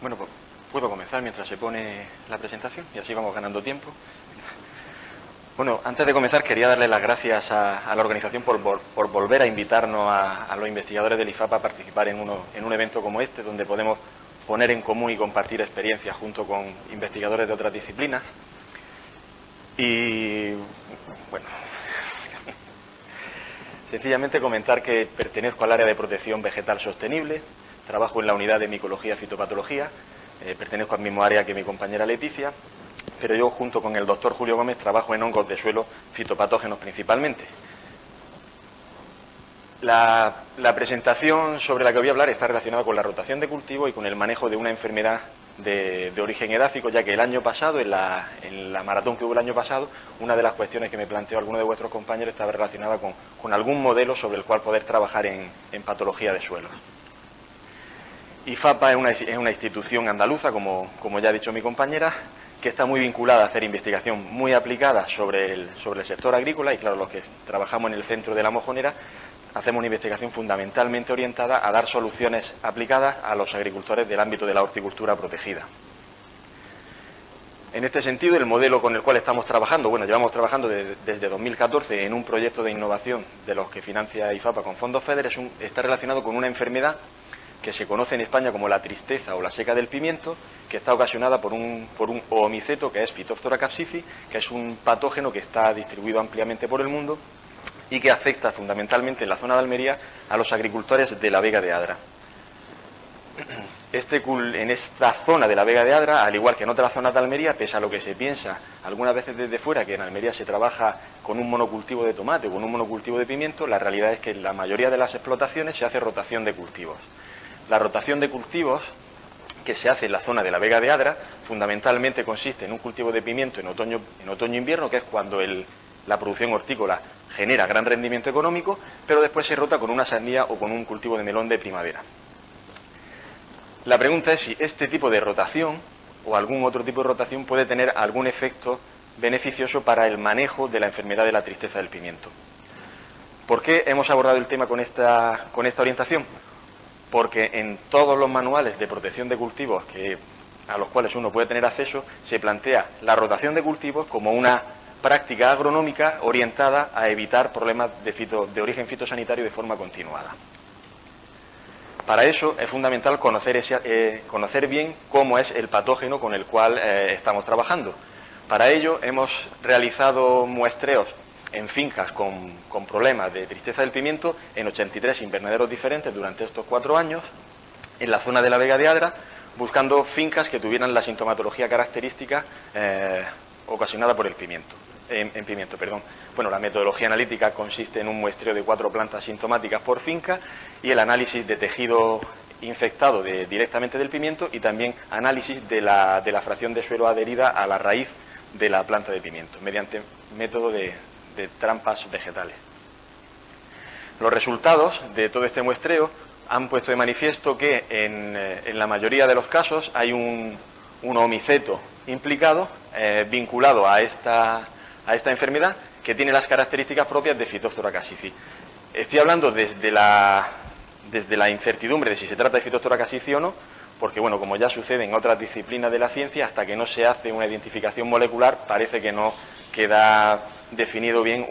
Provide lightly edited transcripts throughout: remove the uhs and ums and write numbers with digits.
Bueno, pues puedo comenzar mientras se pone la presentación y así vamos ganando tiempo. Bueno, antes de comenzar quería darle las gracias a la organización por volver a invitarnos a los investigadores del IFAP a participar en un evento como este, donde podemos poner en común y compartir experiencias junto con investigadores de otras disciplinas. Y bueno, sencillamente comentar que pertenezco al área de protección vegetal sostenible, trabajo en la unidad de micología y fitopatología, pertenezco al mismo área que mi compañera Leticia, pero yo junto con el doctor Julio Gómez trabajo en hongos de suelo fitopatógenos principalmente. La presentación sobre la que voy a hablar está relacionada con la rotación de cultivo y con el manejo de una enfermedad de origen edáfico, ya que el año pasado, en la maratón que hubo el año pasado, una de las cuestiones que me planteó alguno de vuestros compañeros estaba relacionada con algún modelo sobre el cual poder trabajar en patología de suelos. IFAPA es una institución andaluza, como ya ha dicho mi compañera, que está muy vinculada a hacer investigación muy aplicada sobre el sector agrícola y, claro, los que trabajamos en el centro de La Mojonera hacemos una investigación fundamentalmente orientada a dar soluciones aplicadas a los agricultores del ámbito de la horticultura protegida. En este sentido, el modelo con el cual estamos trabajando, bueno, llevamos trabajando desde 2014 en un proyecto de innovación de los que financia IFAPA con fondos FEDER, está relacionado con una enfermedad que se conoce en España como la tristeza o la seca del pimiento, que está ocasionada por un oomiceto que es Phytophthora capsicii, que es un patógeno que está distribuido ampliamente por el mundo y que afecta fundamentalmente en la zona de Almería a los agricultores de la Vega de Adra. En esta zona de la Vega de Adra, al igual que en otras zonas de Almería, pese a lo que se piensa algunas veces desde fuera, que en Almería se trabaja con un monocultivo de tomate o con un monocultivo de pimiento, la realidad es que en la mayoría de las explotaciones se hace rotación de cultivos. La rotación de cultivos que se hace en la zona de la Vega de Adra fundamentalmente consiste en un cultivo de pimiento en otoño-invierno, que es cuando la producción hortícola genera gran rendimiento económico, pero después se rota con una sandía o con un cultivo de melón de primavera. La pregunta es si este tipo de rotación o algún otro tipo de rotación puede tener algún efecto beneficioso para el manejo de la enfermedad de la tristeza del pimiento. ¿Por qué hemos abordado el tema con esta orientación? Porque en todos los manuales de protección de cultivos a los cuales uno puede tener acceso, se plantea la rotación de cultivos como una práctica agronómica orientada a evitar problemas de origen fitosanitario de forma continuada. Para eso es fundamental conocer bien cómo es el patógeno con el cual estamos trabajando. Para ello hemos realizado muestreos en fincas con problemas de tristeza del pimiento en 83 invernaderos diferentes durante estos 4 años en la zona de la Vega de Adra, buscando fincas que tuvieran la sintomatología característica ocasionada por el pimiento. Bueno, la metodología analítica consiste en un muestreo de 4 plantas sintomáticas por finca y el análisis de tejido infectado directamente del pimiento y también análisis de la fracción de suelo adherida a la raíz de la planta de pimiento mediante método de trampas vegetales. Los resultados de todo este muestreo han puesto de manifiesto que en la mayoría de los casos hay un oomiceto implicado, vinculado a esta enfermedad, que tiene las características propias de Phytophthora capsicii. Estoy hablando desde la incertidumbre de si se trata de Phytophthora capsicii o no, porque, bueno, como ya sucede en otras disciplinas de la ciencia, hasta que no se hace una identificación molecular, parece que no queda definido bien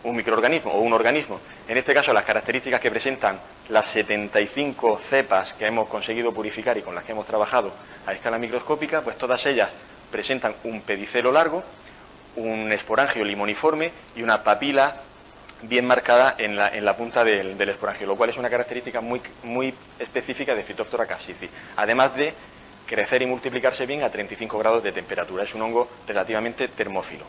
un microorganismo o un organismo. En este caso, las características que presentan las 75 cepas que hemos conseguido purificar y con las que hemos trabajado a escala microscópica, pues todas ellas presentan un pedicelo largo, un esporangio limoniforme y una papila bien marcada en la punta del esporangio, lo cual es una característica muy específica de Phytophthora capsicii, además de crecer y multiplicarse bien a 35 grados de temperatura. Es un hongo relativamente termófilo.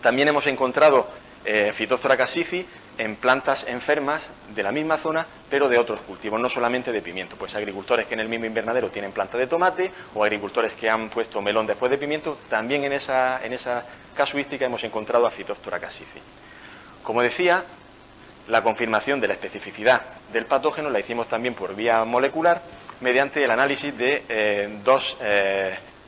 También hemos encontrado Phytophthora capsicii en plantas enfermas de la misma zona, pero de otros cultivos, no solamente de pimiento. Pues agricultores que en el mismo invernadero tienen planta de tomate o agricultores que han puesto melón después de pimiento, también en esa casuística hemos encontrado a Phytophthora capsicii. Como decía, la confirmación de la especificidad del patógeno la hicimos también por vía molecular mediante el análisis de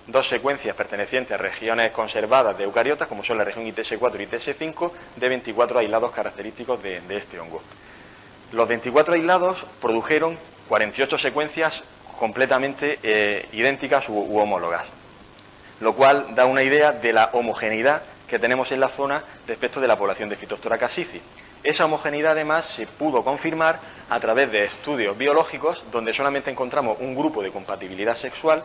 dos secuencias pertenecientes a regiones conservadas de eucariotas, como son la región ITS4 y ITS5, de 24 aislados característicos de este hongo. Los 24 aislados produjeron 48 secuencias completamente idénticas u homólogas, lo cual da una idea de la homogeneidad que tenemos en la zona respecto de la población de Phytophthora casici. Esa homogeneidad además se pudo confirmar a través de estudios biológicos donde solamente encontramos un grupo de compatibilidad sexual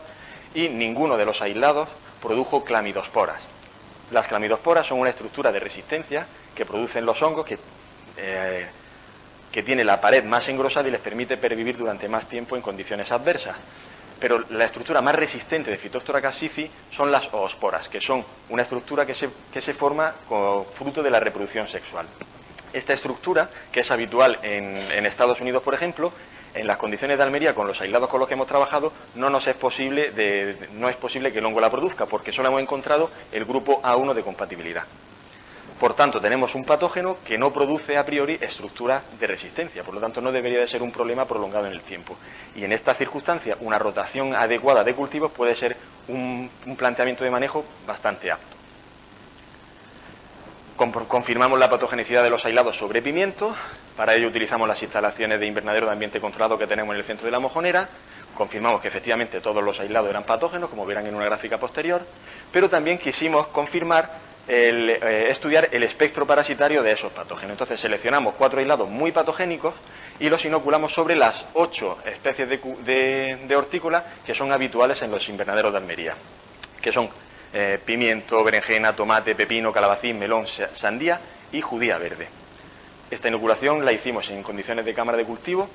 y ninguno de los aislados produjo clamidosporas. Las clamidosporas son una estructura de resistencia que producen los hongos que tiene la pared más engrosada y les permite pervivir durante más tiempo en condiciones adversas. Pero la estructura más resistente de Phytophthora casici son las oosporas, que son una estructura que se forma como fruto de la reproducción sexual. Esta estructura, que es habitual en Estados Unidos, por ejemplo, en las condiciones de Almería, con los aislados con los que hemos trabajado, no es posible que el hongo la produzca, porque solo hemos encontrado el grupo A1 de compatibilidad. Por tanto, tenemos un patógeno que no produce a priori estructuras de resistencia, por lo tanto no debería de ser un problema prolongado en el tiempo. Y en esta circunstancia, una rotación adecuada de cultivos puede ser un planteamiento de manejo bastante apto. Confirmamos la patogenicidad de los aislados sobre pimiento. Para ello utilizamos las instalaciones de invernadero de ambiente controlado que tenemos en el centro de la mojonera. Confirmamos que efectivamente todos los aislados eran patógenos, como verán en una gráfica posterior, pero también quisimos confirmar estudiar el espectro parasitario de esos patógenos. Entonces seleccionamos 4 aislados muy patogénicos y los inoculamos sobre las 8 especies de hortícola que son habituales en los invernaderos de Almería, que son pimiento, berenjena, tomate, pepino, calabacín, melón, sandía y judía verde. Esta inoculación la hicimos en condiciones de cámara de cultivo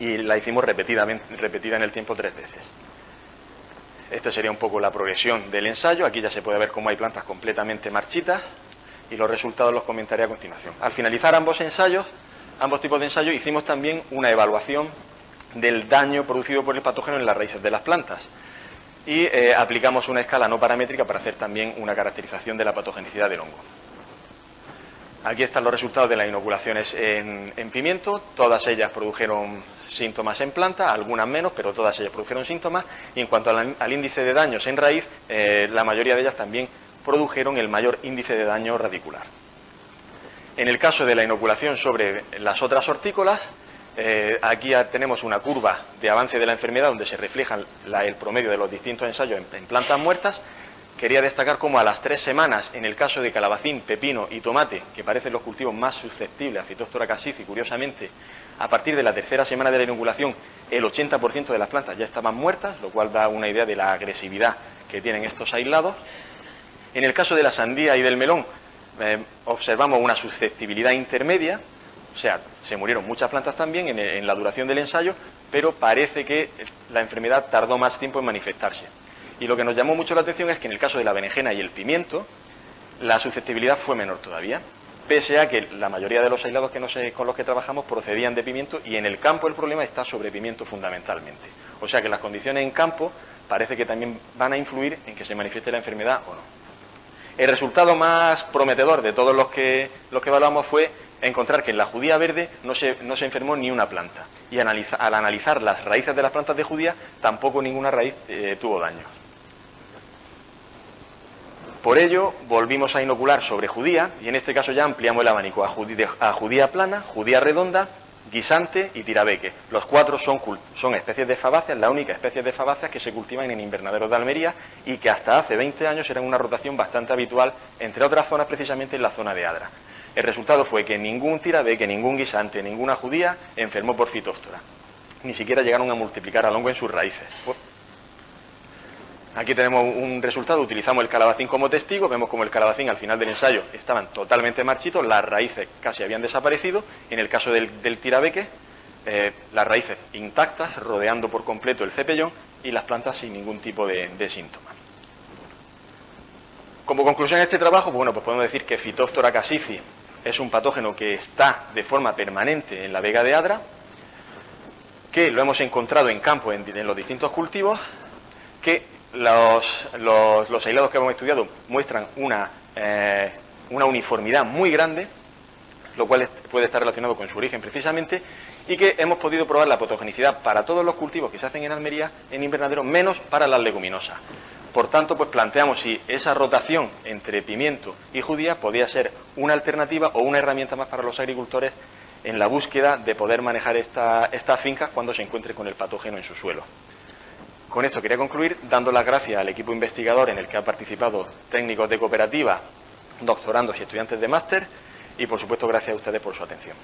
y la hicimos repetida en el tiempo 3 veces. Esta sería un poco la progresión del ensayo. Aquí ya se puede ver cómo hay plantas completamente marchitas y los resultados los comentaré a continuación. Al finalizar ambos tipos de ensayo, hicimos también una evaluación del daño producido por el patógeno en las raíces de las plantas y aplicamos una escala no paramétrica para hacer también una caracterización de la patogenicidad del hongo. Aquí están los resultados de las inoculaciones en pimiento. Todas ellas produjeron síntomas en planta, algunas menos, pero todas ellas produjeron síntomas. Y en cuanto al índice de daños en raíz, la mayoría de ellas también produjeron el mayor índice de daño radicular. En el caso de la inoculación sobre las otras hortícolas, aquí ya tenemos una curva de avance de la enfermedad donde se refleja el promedio de los distintos ensayos en plantas muertas. Quería destacar cómo a las 3 semanas, en el caso de calabacín, pepino y tomate, que parecen los cultivos más susceptibles a Phytophthora casici, curiosamente, a partir de la 3ª semana de la inoculación, el 80% de las plantas ya estaban muertas, lo cual da una idea de la agresividad que tienen estos aislados. En el caso de la sandía y del melón, observamos una susceptibilidad intermedia, o sea, se murieron muchas plantas también en la duración del ensayo, pero parece que la enfermedad tardó más tiempo en manifestarse. Y lo que nos llamó mucho la atención es que en el caso de la berenjena y el pimiento, la susceptibilidad fue menor todavía, pese a que la mayoría de los aislados con los que trabajamos procedían de pimiento y en el campo el problema está sobre pimiento fundamentalmente. O sea que las condiciones en campo parece que también van a influir en que se manifieste la enfermedad o no. El resultado más prometedor de todos los que evaluamos fue encontrar que en la judía verde no se enfermó ni una planta. Y al analizar las raíces de las plantas de judía, tampoco ninguna raíz tuvo daño. Por ello, volvimos a inocular sobre judía, y en este caso ya ampliamos el abanico a judía plana, judía redonda, guisante y tirabeque. Los 4 son especies de fabáceas, la única especie de fabáceas que se cultivan en invernaderos de Almería y que hasta hace 20 años eran una rotación bastante habitual, entre otras zonas precisamente en la zona de Adra. El resultado fue que ningún tirabeque, ningún guisante, ninguna judía enfermó por Phytophthora. Ni siquiera llegaron a multiplicar al hongo en sus raíces. Aquí tenemos un resultado, utilizamos el calabacín como testigo, vemos como el calabacín al final del ensayo estaban totalmente marchitos, las raíces casi habían desaparecido. En el caso del tirabeque, las raíces intactas, rodeando por completo el cepellón y las plantas sin ningún tipo de síntomas. Como conclusión de este trabajo, pues podemos decir que Phytophthora casici es un patógeno que está de forma permanente en la vega de Adra, que lo hemos encontrado en campo en los distintos cultivos, que los aislados que hemos estudiado muestran una uniformidad muy grande, lo cual puede estar relacionado con su origen precisamente, y que hemos podido probar la patogenicidad para todos los cultivos que se hacen en Almería en invernadero, menos para las leguminosas. Por tanto, pues planteamos si esa rotación entre pimiento y judía podía ser una alternativa o una herramienta más para los agricultores en la búsqueda de poder manejar estas fincas cuando se encuentre con el patógeno en su suelo. Con eso quería concluir dando las gracias al equipo investigador en el que han participado técnicos de cooperativa, doctorandos y estudiantes de máster, y por supuesto gracias a ustedes por su atención.